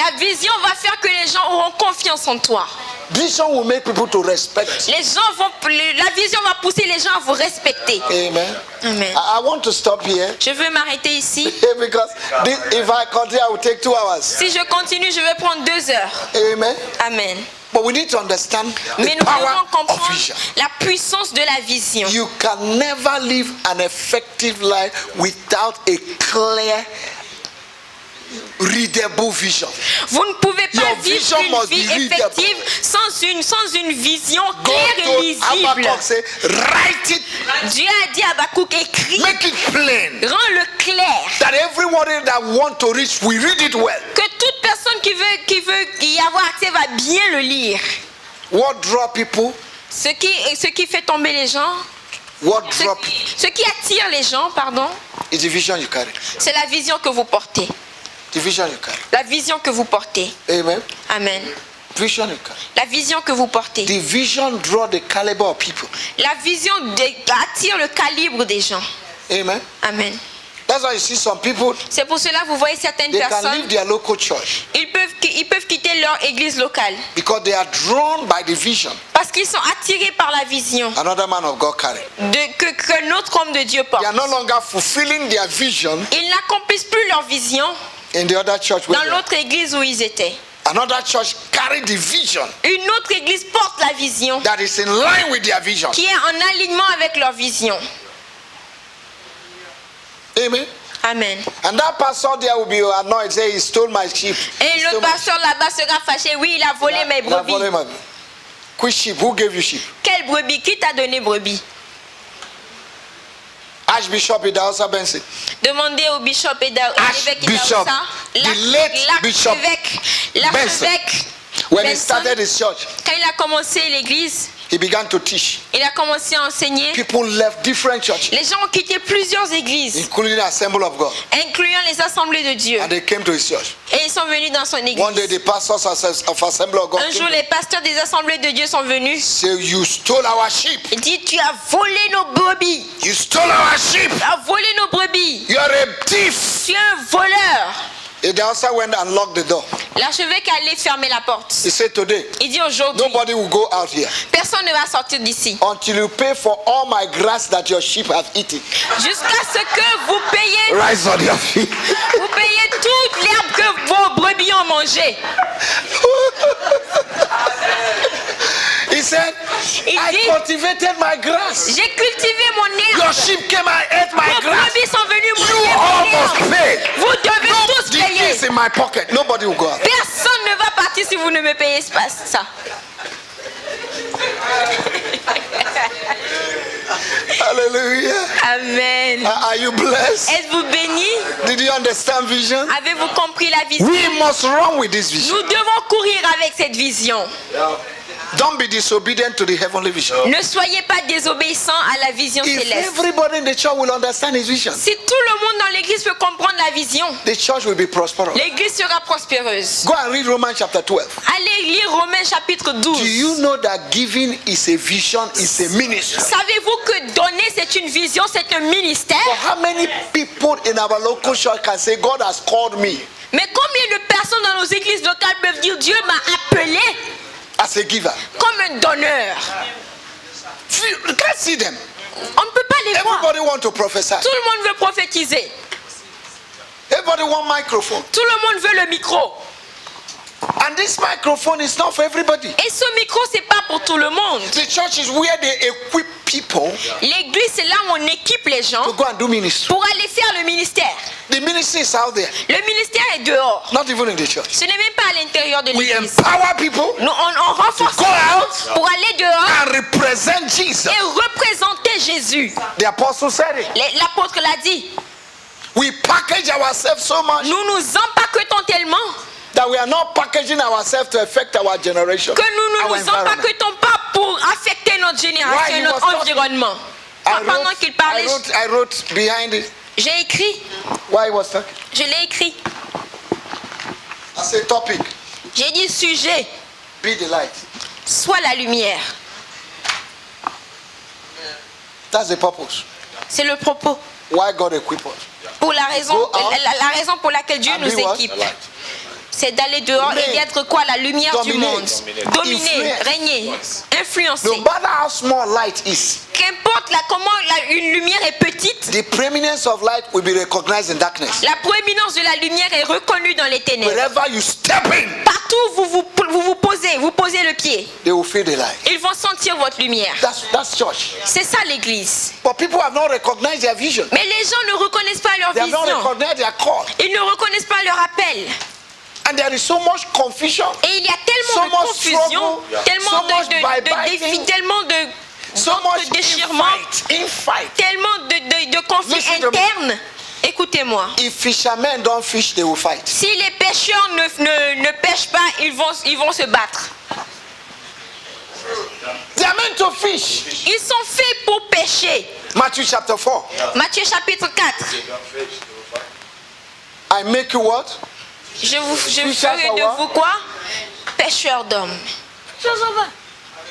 La vision va faire que les gens auront confiance en toi. Vision will make people to respect. La vision va pousser les gens à vous respecter. Amen. Amen. I want to stop here. Je veux m'arrêter ici. Because if I continue, I will take 2 hours. Si je continue, je vais prendre 2 heures. Amen. Amen. But we need to understand Mais the nous power devons of comprendre vision. la puissance de la vision. You can never live an effective life without a clear, readable vision. Vous ne pouvez pas Your vivre vision une must vie be readable. effective sans une vision God claire et told lisible. Habakkuk, say, write it, Dieu a dit à Habakkuk, écris, make it plain, rends-le clair. that everybody that want to reach will read it well. Que toute personne qui veut y avoir accès va bien le lire. What draw people? Ce qui fait tomber les gens, ce qui attire les gens, pardon, Is the vision you carry. c'est la vision que vous portez. The vision you carry. La vision que vous portez. Amen. Amen. Vision you carry. La vision que vous portez. The vision draw the caliber of people. La vision attire le calibre des gens. Amen. Amen. That's why you see some people, C'est pour cela que vous voyez certaines they can personnes, leave their local church ils peuvent quitter leur église locale because they are drawn by the vision parce qu'ils sont attirés par la vision another man of God carry. que notre homme de Dieu porte. They are no longer fulfilling their vision Ils n'accomplissent plus leur vision in the other church. Where dans they are. l'autre église où ils étaient. Another church carry the vision Une autre église porte la vision that is in line with their vision. qui est en alignement avec leur vision. Amen. Amen. And that pastor there will be annoyed, say he stole my sheep. Et He le stole my pasteur là-bas sera fâché. Oui, il a volé mes sheep. He have brebis. volé my- Which sheep? Who gave you sheep? Quelle brebis? Qui t'a donné brebis? Archbishop Idahosa Benson. Demandez au bishop et l'évêque Archbishop, Idahosa, the late Bishop l'archevêque When he Benson, started his church, quand il a commencé l'église, he began to teach. il a commencé à enseigner. People left different churches, Les gens ont quitté plusieurs églises, including the Assembly of God, incluant les assemblées de Dieu. and they came to his church. Et ils sont venus dans son One day, église. the pastors of Assembly of God Un jour, came les pasteurs des assemblées de Dieu sont venus. say, "You stole our sheep. Il dit, tu as volé nos brebis. You stole our sheep. Tu as volé nos brebis. You are a thief." Tu es un voleur. Idahosa went and locked the door. L'archevêque allait fermer la porte. He said, "Today, Il dit aujourd'hui, nobody will go out here personne ne va sortir d'ici until you pay for all my grass that your sheep have eaten." jusqu'à ce que vous payez, Rise on your feet. vous payez toute l'herbe que vos brebis ont mangée. He said, Il "I dit, cultivated my grass. j'ai cultivé mon Your herbe. sheep came and ate my Vos grass. brebis sont venus You manger all mon must herbe. pay. Vous devez tous The payer. keys in my pocket. Nobody will go out." Personne ne va partir si vous ne me payez pas ça. Hallelujah. Amen. Are you blessed? Êtes-vous bénis? Did you understand vision? Avez-vous compris la vision? We must run with this vision. Nous devons courir avec cette vision. Don't be disobedient to the heavenly vision. Ne soyez pas désobéissants à la vision If céleste. everybody in the church will understand his vision, Si tout le monde dans l'église peut comprendre la vision, the church will be prosperous. l'église sera prospéreuse. Go and read Romans chapter 12. Allez lire Romains chapitre 12. Do you know that giving is a vision, is a ministry? Savez-vous que donner c'est une vision, c'est un ministère? How many people in our local church can say, "God has called me Mais combien de personnes dans nos églises locales peuvent dire Dieu m'a appelé as a giver"? comme un donneur? You can't see them. On ne peut pas les voir. Everybody want to prophesy. Tout le monde veut prophétiser. Everybody want microphone. Tout le monde veut le micro. And this microphone is not for everybody. Et ce micro, c'est pas pour tout le monde. The church is where they equip people L'église, c'est là où on équipe les gens to go and do ministry. pour aller faire le ministère. The ministry is out there, Le ministère est dehors. not even in the church. Ce n'est même pas à l'intérieur de We l'église. empower people On renforce go les out gens pour aller dehors and represent Jesus. et représenter Jésus. The apostle said it. L'apôtre l'a dit. We package ourselves so much Nous nous empaquetons tellement that we are not packaging ourselves to affect our generation. que nous ne our nous environment. empaquetons pas pour affecter notre génération Why et he notre was talking- environnement. I Pendant qu'il parlait, wrote behind it. j'ai écrit. Why he was talking? Je l'ai écrit. I say topic, J'ai dit sujet, be the light. soit la lumière. That's the purpose. C'est le propos. Why God equip us. Pour la raison, Go out la raison pour laquelle Dieu and nous be what? équipe. C'est d'aller dehors et d'être quoi? La lumière du monde. Dominer, Influence. régner, influencer. No matter how small light is, Qu'importe comment une lumière est petite, the preeminence of light will be recognized in darkness. la proéminence de la lumière est reconnue dans les ténèbres. Wherever you step in, Partout où vous posez le pied, they will feel the light. ils vont sentir votre lumière. That's church. C'est ça l'église. But people have not recognized their vision. Mais les gens ne reconnaissent pas leur They have not vision. recognized their call. Ils ne reconnaissent pas leur appel. And there is so much confusion, Et il y a tellement so de much confusion, struggle, tellement so much de bye-bye défis, tellement de so much déchirements, infight. tellement de conflits Listen to me. internes. Écoutez-moi. If fishermen don't fish, they will fight. Si les pêcheurs ne pêchent pas, ils vont se battre. They are meant to fish. Ils sont faits pour pêcher. Matthew chapter 4. Matthieu chapitre 4. I make you what? Je Pêcheurs ferai de what? vous quoi? Pêcheurs d'hommes.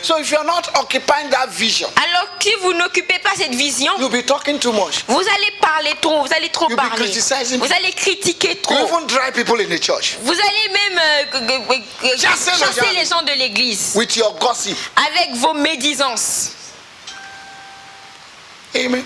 So if you're not occupying that vision, Alors si vous n'occupez pas cette vision, you'll be talking too much. vous allez parler trop, vous allez trop You'll be parler. criticizing Vous allez critiquer You trop. even drive people in the church Vous allez même Chasser les chasser gens. les gens de l'église with your gossip. avec vos médisances. Amen.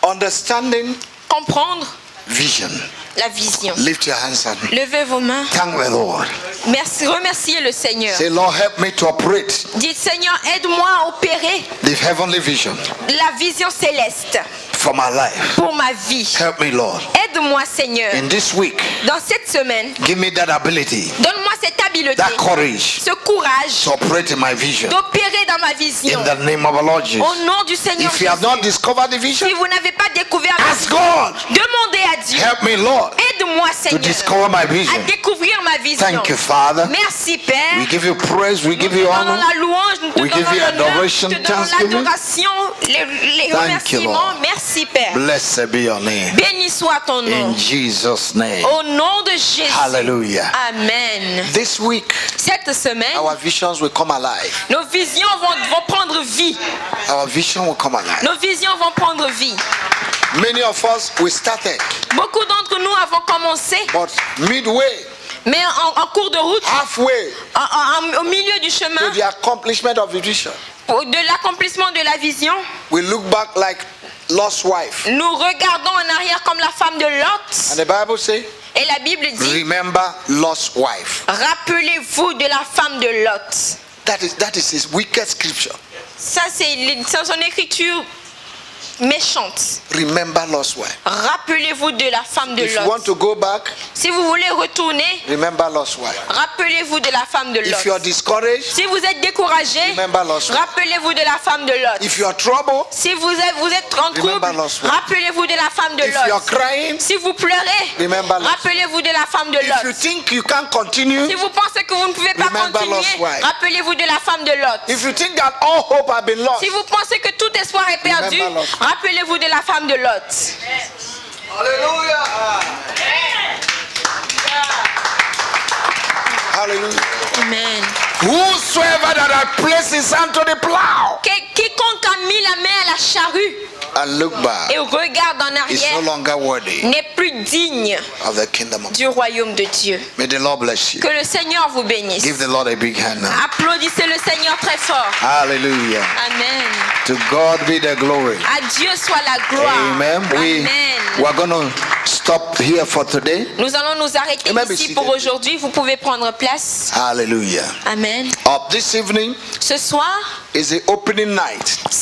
Understanding Comprendre vision. la vision. Lift your hands and Levez vos mains. thank the Lord. Remerciez le Seigneur. Say, Lord, help me to operate Dites, Seigneur, aide-moi à opérer the heavenly vision la vision céleste for my life. pour ma vie. Help me, Lord. Aide-moi, Seigneur. In this week, Dans cette semaine, give me that ability, donne-moi cette habileté, that courage ce courage to operate in my vision. d'opérer dans ma vision. In the name of our Lord Jesus. Au nom du Seigneur If you have Jésus. not discovered the vision, Si vous n'avez pas découvert la ask vision, God. demandez à Dieu. Help me, Lord, Aide-moi, to Seigneur, discover my à vision. découvrir ma vision. Thank you, Father. Merci, Père. We give you praise, we give Nous you te donnons honor. la louange, nous te We give donnons you l'honneur, adoration, nous te donnons thanksgiving. l'adoration, les Thank you, remerciements. Lord. Merci, Père. Blessed be your name. Béni soit ton nom. In Jesus' name. Au nom de Jésus. Hallelujah. Amen. This week, Cette semaine, our visions will come alive. nos visions vont prendre vie. Our vision will come alive. Nos visions vont prendre vie. Many of us, we started, Beaucoup d'entre nous avons commencé, but midway, mais en cours de route, halfway au milieu du to chemin, the accomplishment of the vision, de l'accomplissement de la vision, we look back like lost wife. nous regardons en arrière comme la femme de And Lot. the Bible says, Et la Bible dit, remember lost wife. rappelez-vous de la femme de Lot. That is his wicked scripture. Ça, c'est son écriture méchante. Remember lost wife. Rappelez-vous de la femme de If you want Lot. to go back, Si vous voulez retourner, remember lost wife. rappelez-vous de la femme de If you are Lot. discouraged, Si vous êtes découragé, remember lost wife. rappelez-vous de la femme de Lot. If you are troubled, Si vous êtes en trouble, Remember lost wife. rappelez-vous de la femme de if you are Lot. crying, Si vous pleurez, Remember lost. rappelez-vous de la femme de if you Lot. think you can't continue, Si vous pensez que vous ne pouvez pas Remember lost continuer, wife. rappelez-vous de la femme de Lot. if you think that all hope has been lost, Si vous pensez que tout espoir est perdu, Remember Lot. rappelez-vous de la femme de Lot. Hallelujah. Hallelujah. Amen. Whosoever that had placed his hand to the plow Quiconque a mis la main à la charrue and look back et regarde en is no arrière longer worthy n'est plus digne of the kingdom of God. du royaume de Dieu. May the Lord bless you. Que le Seigneur vous bénisse. Give the Lord a big hand now. Applaudissez le Seigneur très fort. Hallelujah. Amen. To God be the glory. À Dieu soit la gloire. Amen. Amen. We're going to stop here for today. Nous allons nous arrêter Amen. ici pour aujourd'hui. Vous pouvez prendre place. Hallelujah. Amen. This evening Ce soir, is the opening night